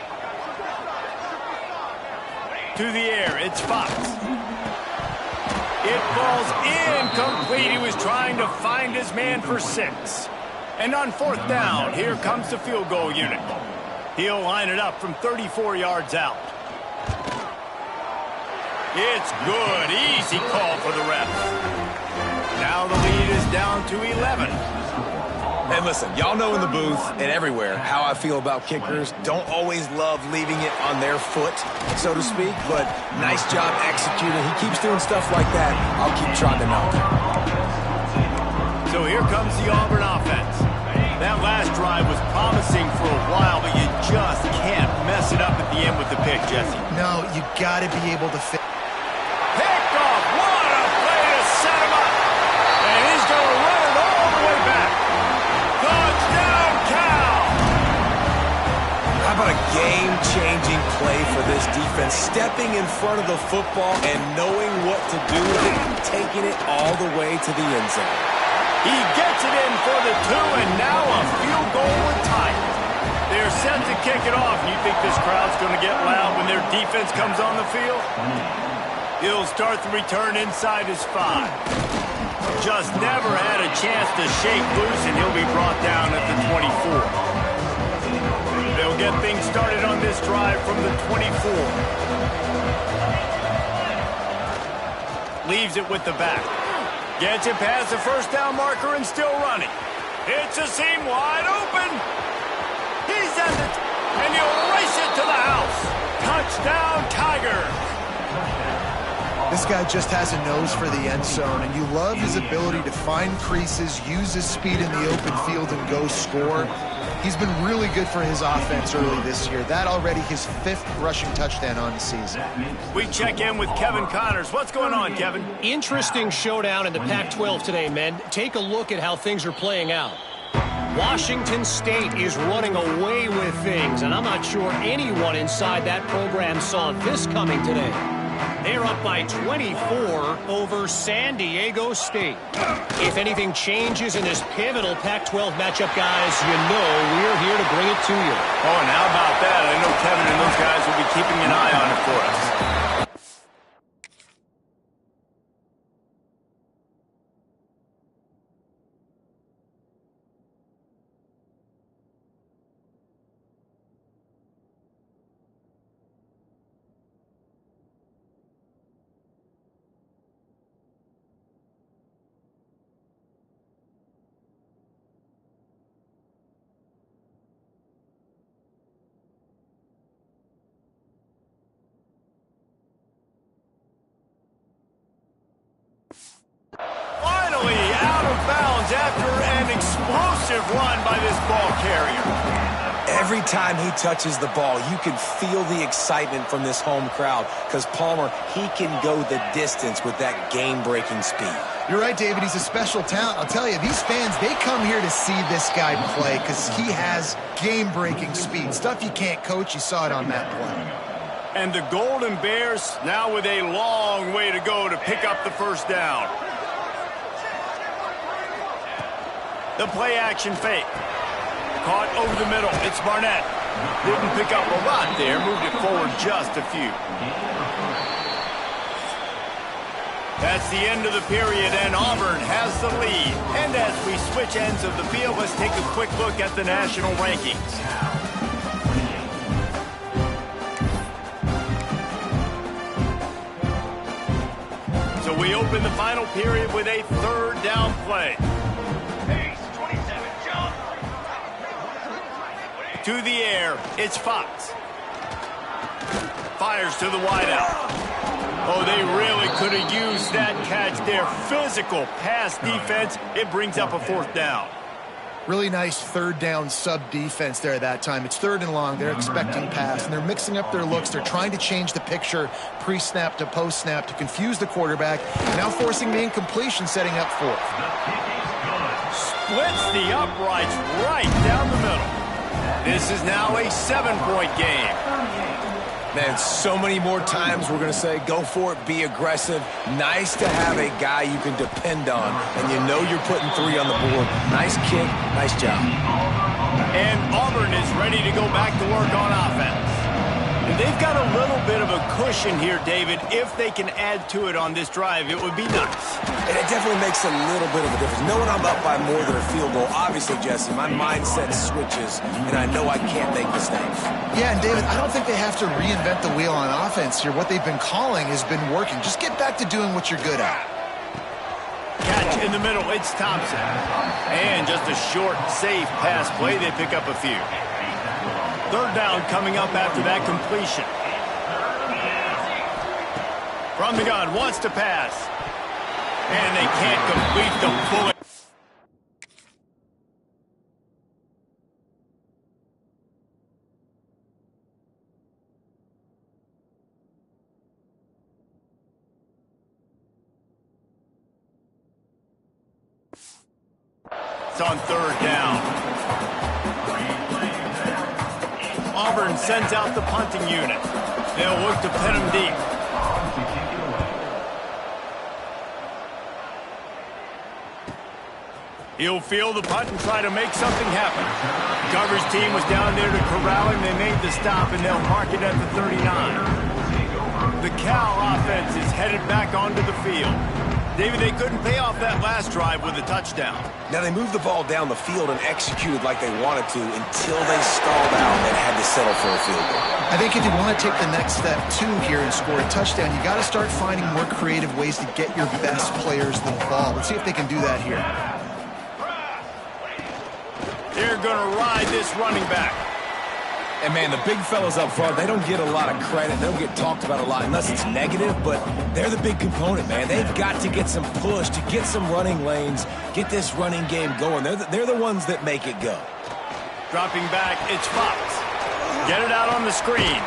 To the air, it's Fox. It falls incomplete. He was trying to find his man for 6. And on 4th down, here comes the field goal unit. He'll line it up from 34 yards out. It's good. Easy call for the refs. Now the lead is down to 11. And listen, y'all know in the booth and everywhere how I feel about kickers. Don't always love leaving it on their foot, so to speak, but nice job executing. He keeps doing stuff like that. I'll keep trotting out. So here comes the Auburn offense. That last drive was promising for a while, but you just can't mess it up at the end with the pick, Jesse. No, you got to be able to fit. Picked off. What a play to set him up. And he's going to run it all the way back. Touchdown, Cal! How about a game-changing play for this defense? Stepping in front of the football and knowing what to do with it and taking it all the way to the end zone. He gets it in for the 2, and now a field goal would tie it. They're set to kick it off. You think this crowd's going to get loud when their defense comes on the field? He'll start the return inside his 5. Just never had a chance to shake loose, and he'll be brought down at the 24. They'll get things started on this drive from the 24. Leaves it with the back. Gets it past the 1st down marker and still running. It's a seam wide open. He's at it, and he'll race it to the house. Touchdown, Tigers. This guy just has a nose for the end zone, and you love his ability to find creases, use his speed in the open field, and go score. He's been really good for his offense early this year. That already his 5th rushing touchdown on the season. We check in with Kevin Connors. What's going on, Kevin? Interesting showdown in the Pac-12 today, men. Take a look at how things are playing out. Washington State is running away with things, and I'm not sure anyone inside that program saw this coming today. They're they're up by 24 over San Diego State. If anything changes in this pivotal Pac-12 matchup, guys, you know we're here to bring it to you. Oh, and how about that? I know Kevin and those guys will be keeping an eye on it for us. Finally out of bounds after an explosive run by this ball carrier. Every time he touches the ball, you can feel the excitement from this home crowd because Palmer, he can go the distance with that game-breaking speed. You're right, David. He's a special talent. I'll tell you, these fans, they come here to see this guy play because he has game-breaking speed. Stuff you can't coach. You saw it on that play. And the Golden Bears now with a long way to go to pick up the first down. The play action fake. Caught over the middle. It's Barnett. Didn't pick up a lot there. Moved it forward just a few. That's the end of the period, and Auburn has the lead. And as we switch ends of the field, let's take a quick look at the national rankings. So we open the final period with a third down play. To the air, it's Fox. Fires to the wideout. Oh, they really could have used that catch there. Physical pass defense. It brings up a fourth down. Really nice third down sub defense there at that time. It's third and long. They're expecting pass, and they're mixing up their looks. They're trying to change the picture pre-snap to post-snap to confuse the quarterback, now forcing the incompletion, setting up fourth. Splits the uprights right down the middle. This is now a 7-point game. Man, so many more times we're going to say, go for it, be aggressive. Nice to have a guy you can depend on, and you know you're putting 3 on the board. Nice kick, nice job. And Auburn is ready to go back to work on offense. And they've got a little bit of a cushion here, David. If they can add to it on this drive, it would be nice. And it definitely makes a little bit of a difference. Knowing I'm up by more than a field goal, obviously, Jesse, my mindset switches, and I know I can't make mistakes. Yeah, and David, I don't think they have to reinvent the wheel on offense here. What they've been calling has been working. Just get back to doing what you're good at. Catch in the middle, it's Thompson. And just a short, safe pass play, they pick up a few. Third down coming up after that completion. From the gun, wants to pass. And they can't complete the bullet. It's on third down. Auburn sends out the punting unit. They'll look to pin him deep. He'll field the punt and try to make something happen. The coverage team was down there to corral him. They made the stop, and they'll mark it at the 39. The Cal offense is headed back onto the field. David, they couldn't pay off that last drive with a touchdown. Now, they moved the ball down the field and executed like they wanted to until they stalled out and had to settle for a field goal. I think if you want to take the next step, too, here and score a touchdown, you got to start finding more creative ways to get your best players the ball. Let's see if they can do that here. They're going to ride this running back. And, man, the big fellas up front, they don't get a lot of credit. They don't get talked about a lot unless it's negative, but they're the big component, man. They've got to get some push, to get some running lanes, get this running game going. They're the ones that make it go. Dropping back, it's Fox. Get it out on the screen.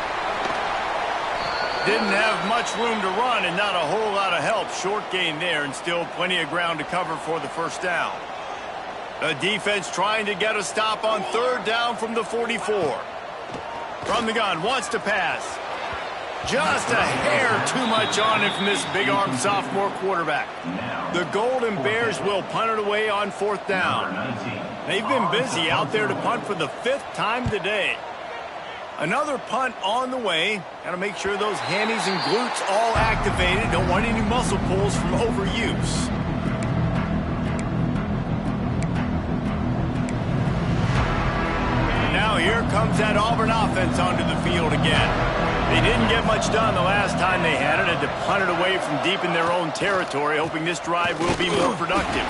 Didn't have much room to run and not a whole lot of help. Short gain there and still plenty of ground to cover for the first down. The defense trying to get a stop on third down from the 44. From the gun, wants to pass. Just a hair too much on it from this big-armed sophomore quarterback. The Golden Bears will punt it away on 4th down. They've been busy out there to punt for the 5th time today. Another punt on the way. Got to make sure those hammies and glutes all activated. Don't want any muscle pulls from overuse. Now here comes that Auburn offense onto the field again. They didn't get much done the last time they had it. Had to punt it away from deep in their own territory, hoping this drive will be more productive.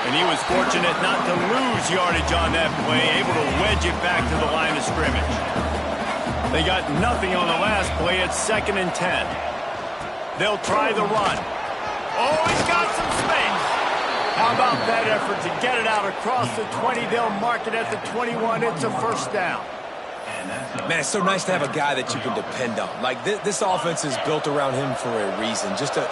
And he was fortunate not to lose yardage on that play, able to wedge it back to the line of scrimmage. They got nothing on the last play. It's 2nd and 10. They'll try the run. Oh, he's got some space. How about that effort to get it out across the 20? They'll mark it at the 21. It's a 1st down. Man, it's so nice to have a guy that you can depend on. Like, this offense is built around him for a reason. Just a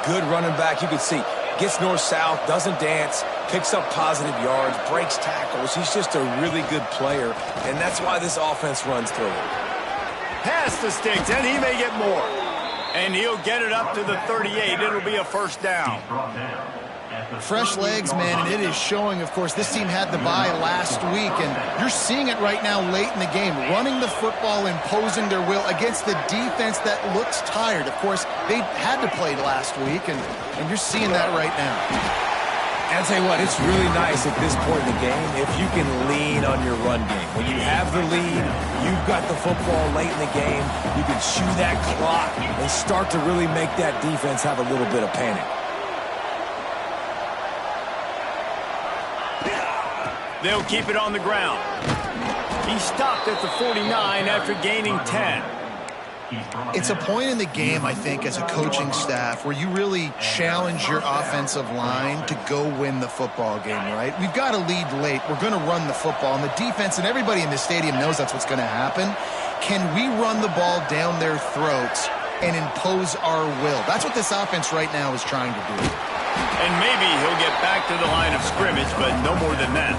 good running back. You can see, gets north-south, doesn't dance, picks up positive yards, breaks tackles. He's just a really good player, and that's why this offense runs through him. Pass the sticks, and he may get more. And he'll get it up to the 38. It'll be a 1st down. Fresh legs, man, and it is showing. Of course, this team had the bye last week, and you're seeing it right now late in the game, running the football, imposing their will against the defense that looks tired. Of course, they had to play last week, and you're seeing that right now. And I'll tell you what, it's really nice at this point in the game if you can lean on your run game. When you have the lead, you've got the football late in the game, you can chew that clock and start to really make that defense have a little bit of panic. They'll keep it on the ground. He stopped at the 49 after gaining 10. It's a point in the game, I think, as a coaching staff where you really challenge your offensive line to go win the football game, right? We've got to lead late. We're going to run the football. And the defense and everybody in the stadium knows that's what's going to happen. Can we run the ball down their throats and impose our will? That's what this offense right now is trying to do. And maybe he'll get back to the line of scrimmage, but no more than that.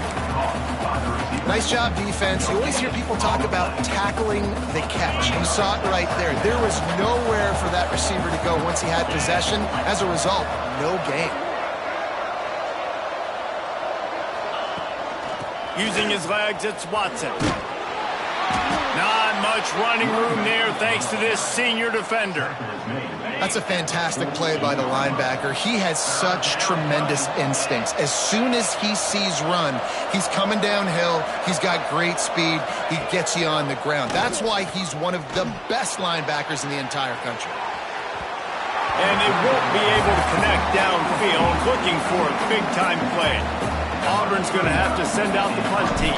Nice job, defense. You always hear people talk about tackling the catch. You saw it right there. There was nowhere for that receiver to go once he had possession. As a result, no gain. Using his legs, it's Watson. Not much running room there thanks to this senior defender. That's a fantastic play by the linebacker. He has such tremendous instincts. As soon as he sees run, he's coming downhill. He's got great speed. He gets you on the ground. That's why he's one of the best linebackers in the entire country. And they won't be able to connect downfield, looking for a big-time play. Auburn's going to have to send out the punt team.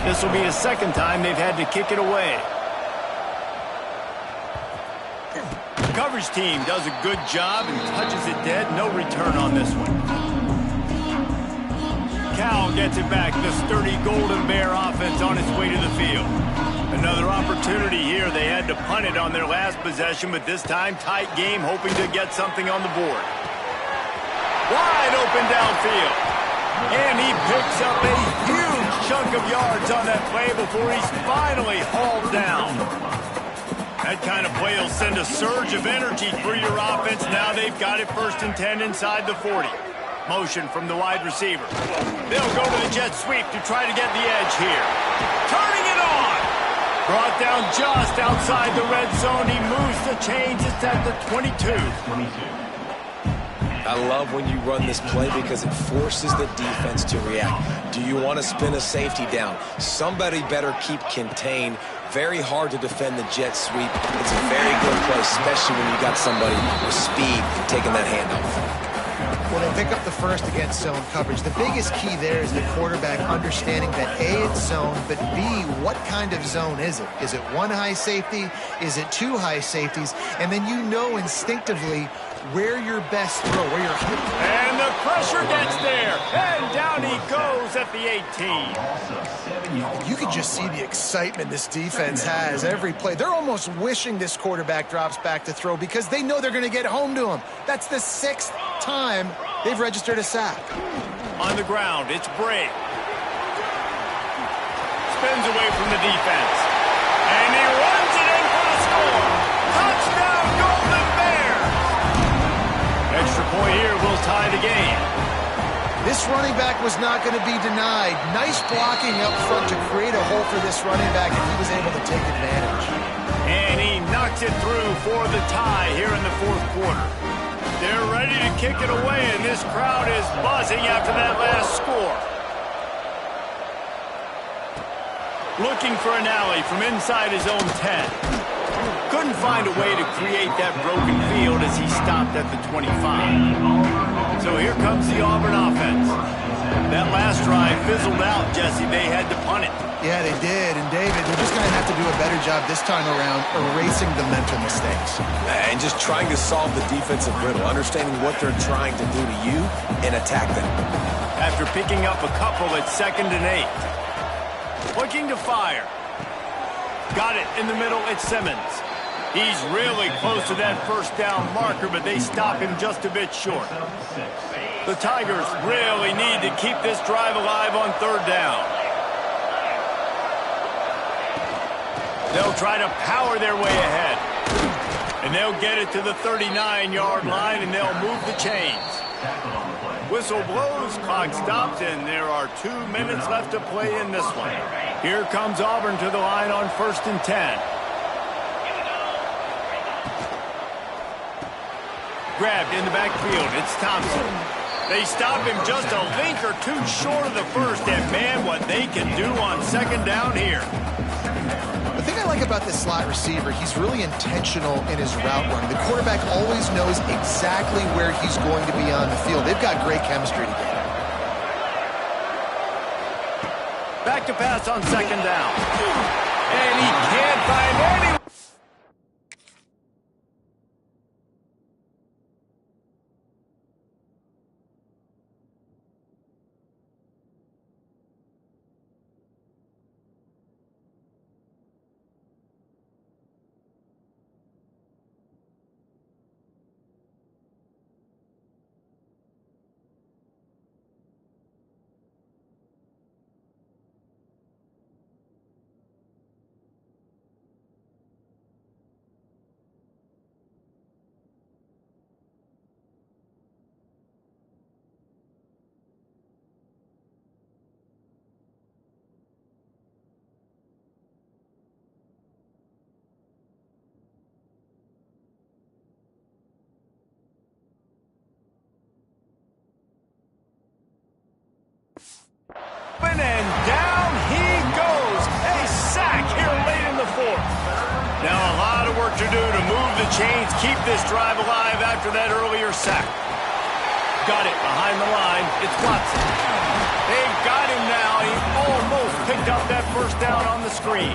This will be the 2nd time they've had to kick it away. The coverage team does a good job and touches it dead. No return on this one. Cal gets it back. The sturdy Golden Bear offense on its way to the field. Another opportunity here. They had to punt it on their last possession, but this time tight game, hoping to get something on the board. Wide open downfield. And he picks up a huge chunk of yards on that play before he's finally hauled down. That kind of play will send a surge of energy through your offense. Now they've got it 1st and 10 inside the 40. Motion from the wide receiver. They'll go to the jet sweep to try to get the edge here. Turning it on. Brought down just outside the red zone. He moves the chains. It's at the 22. I love when you run this play because it forces the defense to react. Do you want to spin a safety down? Somebody better keep contained. Very hard to defend the jet sweep. It's a very good play, especially when you got somebody with speed taking that handoff. Well, they pick up the first against zone coverage. The biggest key there is the quarterback understanding that A, it's zone, but B, what kind of zone is it? Is it one high safety? Is it two high safeties? And then you know instinctively where your best throw, where your... And the pressure gets there. And down he goes at the 18. You can just see the excitement this defense has every play. They're almost wishing this quarterback drops back to throw because they know they're going to get home to him. That's the 6th time they've registered a sack. On the ground, it's Bray. Spins away from the defense. And he runs it in for the score. gain. This running back was not going to be denied. Nice blocking up front to create a hole for this running back, and he was able to take advantage. And he knocks it through for the tie here in the fourth quarter. They're ready to kick it away, and this crowd is buzzing after that last score. Looking for an alley from inside his own 10. Couldn't find a way to create that broken field as he stopped at the 25. So here comes the Auburn offense. That last drive fizzled out, Jesse. They had to punt it. Yeah, they did. And, David, they're just going to have to do a better job this time around erasing the mental mistakes. And just trying to solve the defensive riddle, understanding what they're trying to do to you and attack them. After picking up a couple at 2nd and 8. Looking to fire. Got it in the middle. It's Simmons. He's really close to that first down marker, but they stop him just a bit short. The Tigers really need to keep this drive alive on 3rd down. They'll try to power their way ahead. And they'll get it to the 39-yard line, and they'll move the chains. Whistle blows, clock stops, and there are 2 minutes left to play in this one. Here comes Auburn to the line on 1st and 10. Grabbed in the backfield. It's Thompson. They stop him just a link or 2 short of the first, and man, what they can do on 2nd down here. The thing I like about this slot receiver, he's really intentional in his route running. The quarterback always knows exactly where he's going to be on the field. They've got great chemistry together. Back to pass on 2nd down. And he can't find anyone. And down he goes. A sack here late in the 4th. Now a lot of work to do to move the chains, keep this drive alive after that earlier sack. Got it behind the line. It's Watson. They've got him now. He almost picked up that first down on the screen.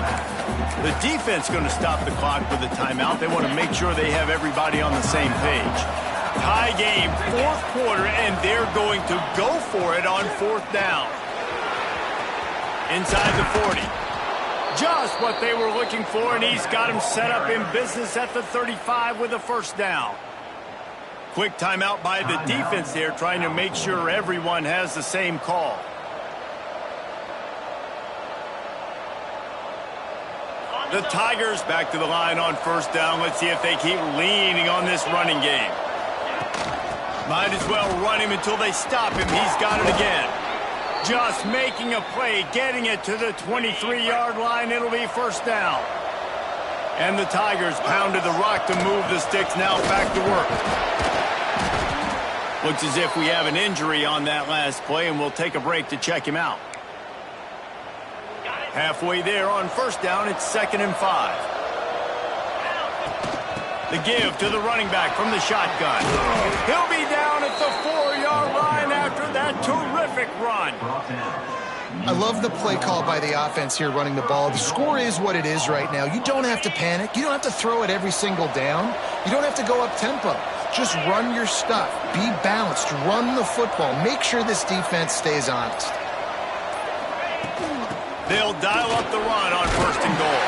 The defense going to stop the clock with a timeout. They want to make sure they have everybody on the same page. Tie game, 4th quarter, and they're going to go for it on 4th down. Inside the 40. Just what they were looking for, and he's got him set up in business at the 35 with a first down. Quick timeout by the defense there, trying to make sure everyone has the same call. The Tigers back to the line on 1st down. Let's see if they keep leaning on this running game. Might as well run him until they stop him. He's got it again. Just making a play, getting it to the 23-yard line. It'll be 1st down. And the Tigers pounded the rock to move the sticks. Now back to work. Looks as if we have an injury on that last play, and we'll take a break to check him out. Halfway there on 1st down, it's 2nd and 5. The give to the running back from the shotgun. He'll be down at the 4-yard line after that terrific run. I love the play call by the offense here running the ball. The score is what it is right now. You don't have to panic. You don't have to throw it every single down. You don't have to go up tempo. Just run your stuff. Be balanced. Run the football. Make sure this defense stays honest. They'll dial up the run on 1st and goal.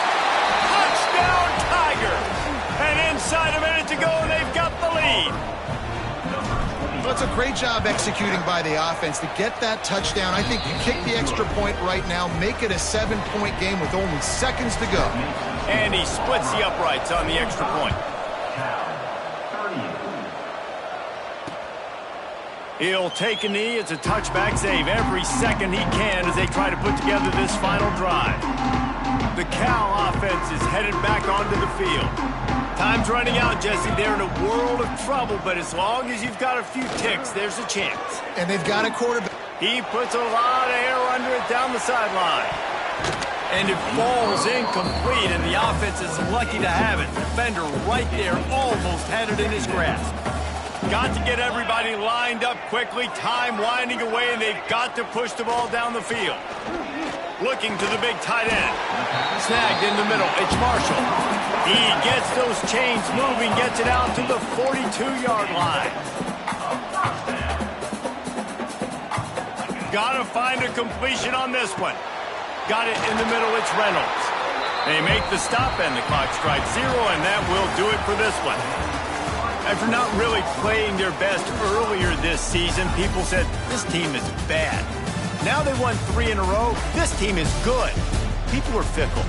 Touchdown, Tigers! And inside a minute to go, they've got the lead. Well, it's a great job executing by the offense to get that touchdown. I think you kick the extra point right now, make it a 7-point game with only seconds to go. And he splits the uprights on the extra point. He'll take a knee. It's a touchback save every second he can as they try to put together this final drive. The Cal offense is headed back onto the field. Time's running out, Jesse. They're in a world of trouble, but as long as you've got a few ticks, there's a chance. And they've got a quarterback. He puts a lot of air under it down the sideline. And it falls incomplete, and the offense is lucky to have it. Defender right there almost had it in his grasp. Got to get everybody lined up quickly. Time winding away, and they've got to push the ball down the field. Looking to the big tight end. Snagged in the middle. It's Marshall. He gets those chains moving, gets it out to the 42-yard line. Got to find a completion on this one. Got it in the middle. It's Reynolds. They make the stop, and the clock strikes 0, and that will do it for this one. After not really playing their best earlier this season, people said, this team is bad. Now they won 3 in a row. This team is good. People are fickle.